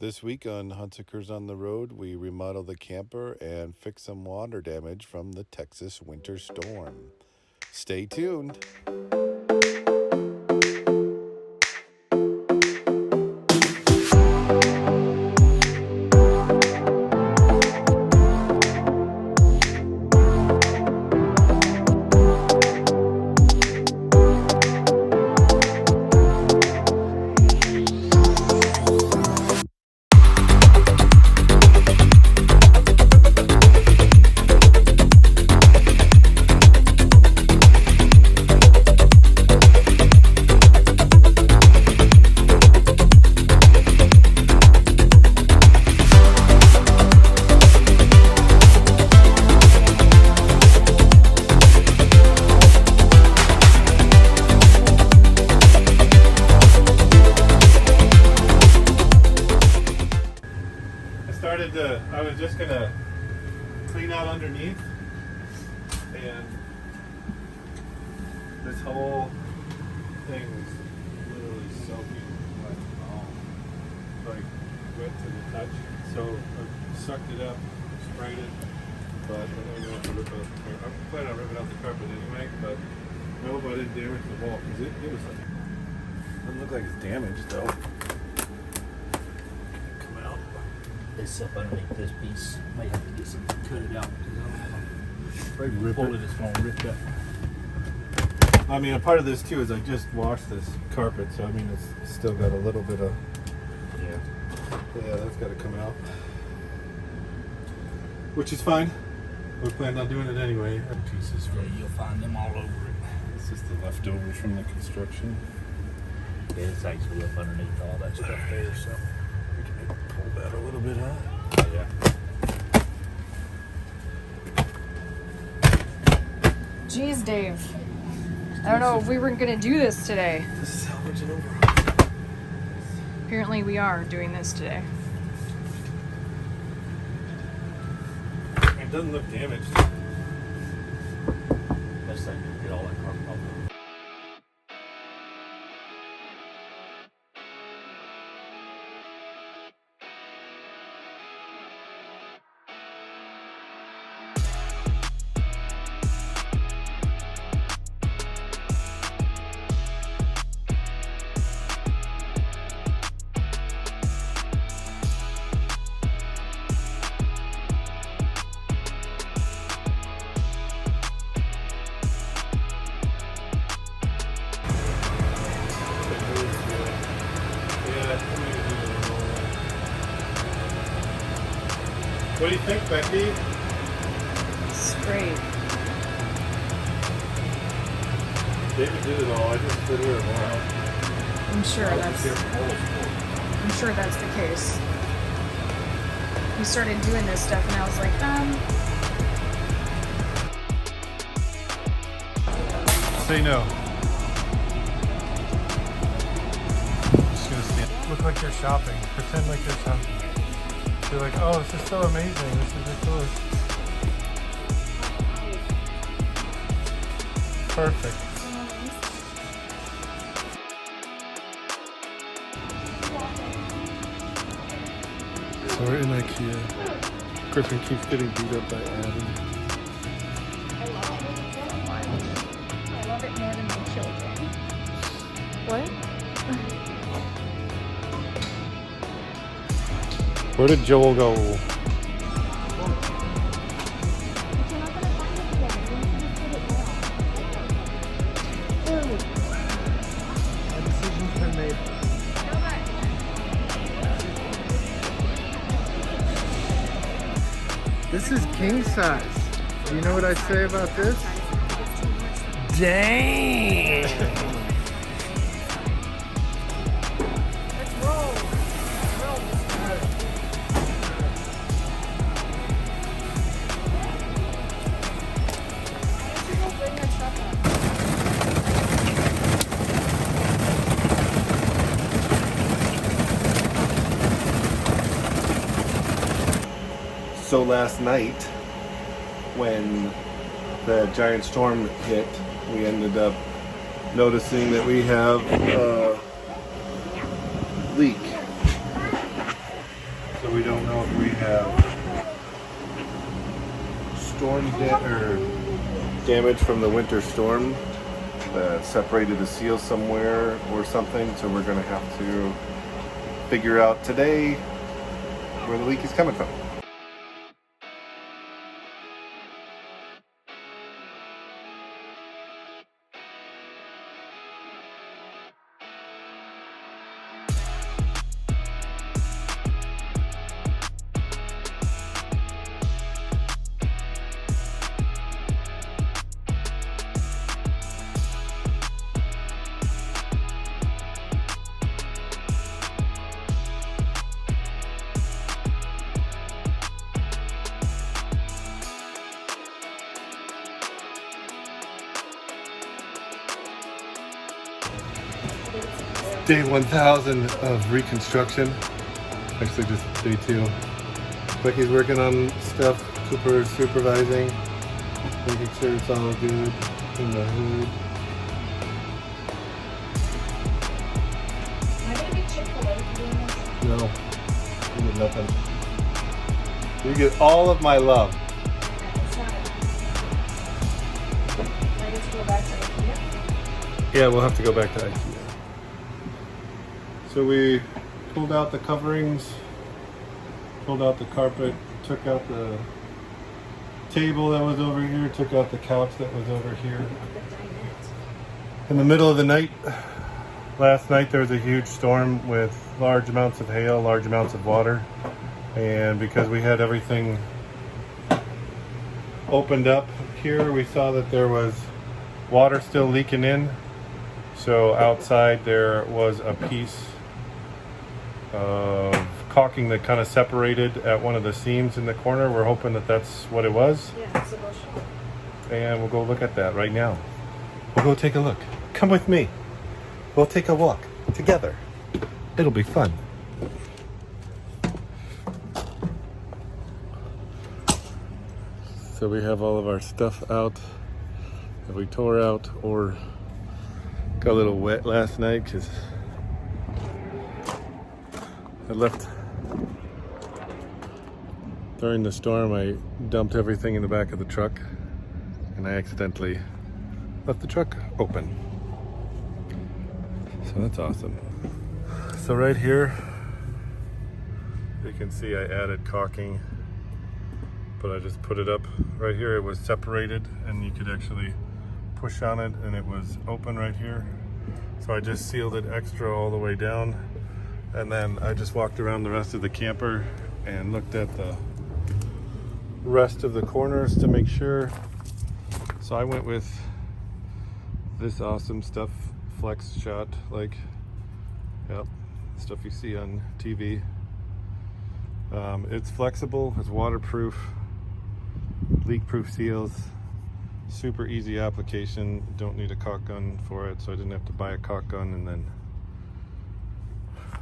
This week on Hunsikers on the Road, we remodel the camper and fix some water damage from the Texas winter storm. Stay tuned. I was just gonna clean out underneath, and this whole thing was literally soaking wet, like wet to the touch. So I sucked it up, sprayed it, but I don't know if to rip out the carpet. I'm planning on ripping out the carpet anyway, but I hope I didn't damage the wall because it was like, doesn't look like it's damaged though. This up underneath this piece. Might have to get some cut it out because I don't know. Rip Pull it. it's going to rip up. I mean, a part of this too is I just washed this carpet, so I mean it's still got a little bit of, yeah, that's got to come out, which is fine. We planned on doing it anyway. Pieces Yeah, from you'll find them all over it. it's just the leftovers from the construction. Yeah, it's actually up underneath all that stuff there, so. We can maybe pull that a little bit out. Yeah. Jeez, Dave. I don't know if we were going to do this today. This is salvage and overhaul. Apparently we are doing this today. It doesn't look damaged. Best thing to get all that carpet off. What do you think, Becky? It's great. David did it all. I just stood here and watched. I'm sure that's the case. We started doing this stuff and I was like, Say no. Just gonna stand. Look like you're shopping. Pretend like you're shopping. You're like, oh, this is so amazing. This is the coolest. Perfect. So we're in IKEA. Griffin keeps getting beat up by Adam. I love it more than my children. What? Where did Joel go? My decision's been made. This is king size. Do you know what I say about this? Dang! Let's roll. So last night, when the giant storm hit, we ended up noticing that we have a leak. we don't know if we have damage from the winter storm that separated the seal somewhere or something. So we're going to have to figure out today where the leak is coming from. Day 1000 of reconstruction. Actually just day 2. Becky's working on stuff, Cooper's supervising, making sure it's all good in the hood. Am I gonna be Chick-fil-A for doing this? No, you get nothing. You get all of my love. It's not. I get to go back to IKEA? Yeah, we'll have to go back to IKEA. So we pulled out the coverings, pulled out the carpet, took out the table that was over here, took out the couch that was over here. In the middle of the night, last night there was a huge storm with large amounts of hail, large amounts of water. And because we had everything opened up here, we saw that there was water still leaking in. So outside there was a piece of caulking that kind of separated at one of the seams in the corner. We're hoping that that's what it was. Yeah, so go show. And we'll go look at that right now. We'll go take a look. Come with me. We'll take a walk together. It'll be fun. So we have all of our stuff out that we tore out or got a little wet last night because I left during the storm. I dumped everything in the back of the truck and I accidentally left the truck open. So that's awesome. So right here, you can see I added caulking, but I just put it up right here. It was separated and you could actually push on it and it was open right here. So I just sealed it extra all the way down. And then I just walked around the rest of the camper and looked at the rest of the corners to make sure. So I went with this awesome stuff, flex shot, like, yep, stuff you see on TV. It's flexible, it's waterproof, leak-proof seals, super easy application. Don't need a caulk gun for it, so I didn't have to buy a caulk gun and then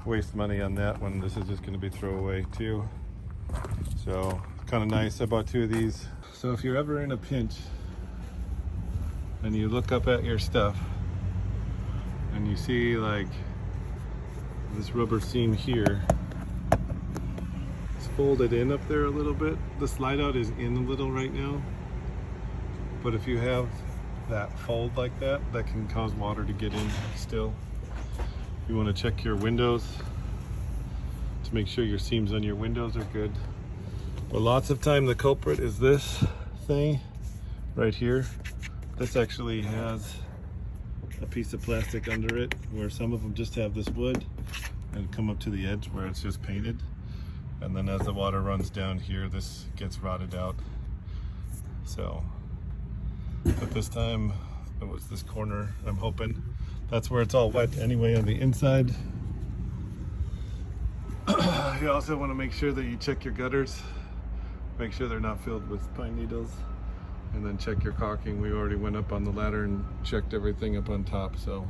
waste money on that when this is just going to be throwaway too. So kind of nice. I bought 2 of these. So if you're ever in a pinch and you look up at your stuff and you see like this rubber seam here, it's folded in up there a little bit. The slide out is in a little right now, but if you have that fold like that, that can cause water to get in still. You want to check your windows to make sure your seams on your windows are good. But lots of time the culprit is this thing right here. This actually has a piece of plastic under it, where some of them just have this wood and come up to the edge where it's just painted. And then as the water runs down here, this gets rotted out. So, but this time it was this corner. I'm hoping that's where it's all wet anyway on the inside. You also want to make sure that you check your gutters. Make sure they're not filled with pine needles. And then check your caulking. We already went up on the ladder and checked everything up on top. So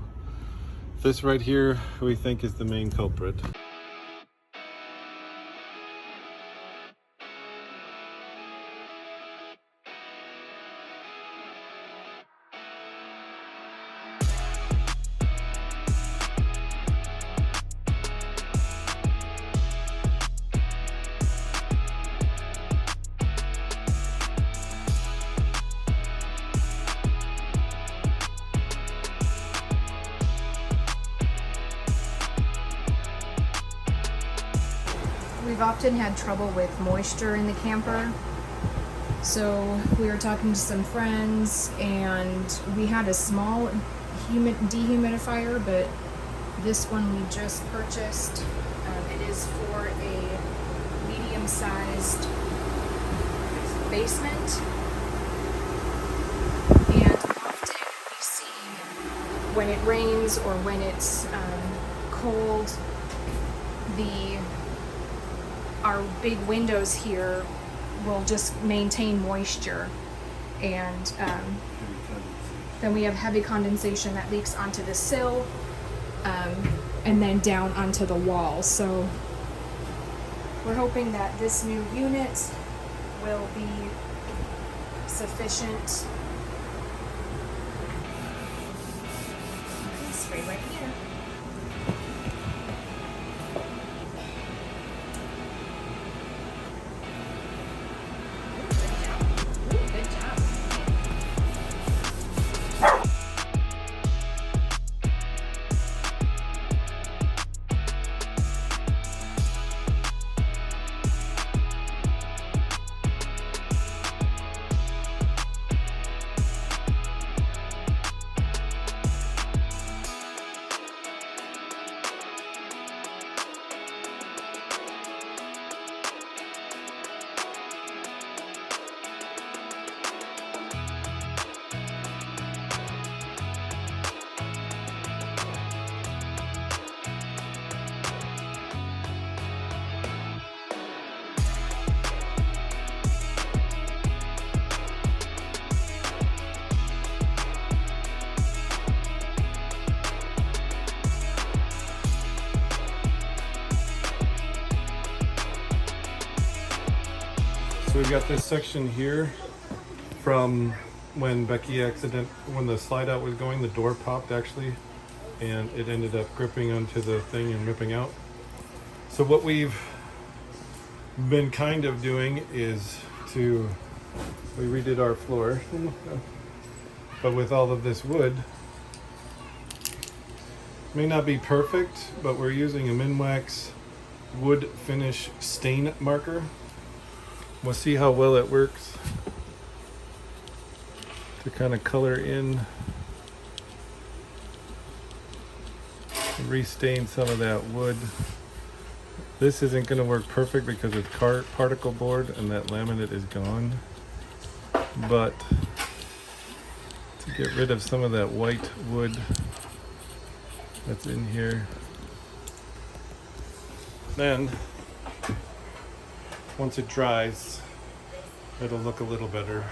this right here we think is the main culprit. we've often had trouble with moisture in the camper. So we were talking to some friends, and we had a small dehumidifier, but this one we just purchased. It is for a medium-sized basement. And often we see when it rains or when it's cold, our big windows here will just maintain moisture, and then we have heavy condensation that leaks onto the sill, and then down onto the wall. So we're hoping that this new unit will be sufficient. Okay, spray right here. Good job. So we've got this section here from when when the slide out was going, the door popped actually, and it ended up gripping onto the thing and ripping out. So what we've been kind of doing is we redid our floor, but with all of this wood. May not be perfect, but we're using a Minwax wood finish stain marker. We'll see how well it works to kind of color in, restain some of that wood. This isn't going to work perfect because it's particle board and that laminate is gone, but to get rid of some of that white wood that's in here, then once it dries, it'll look a little better.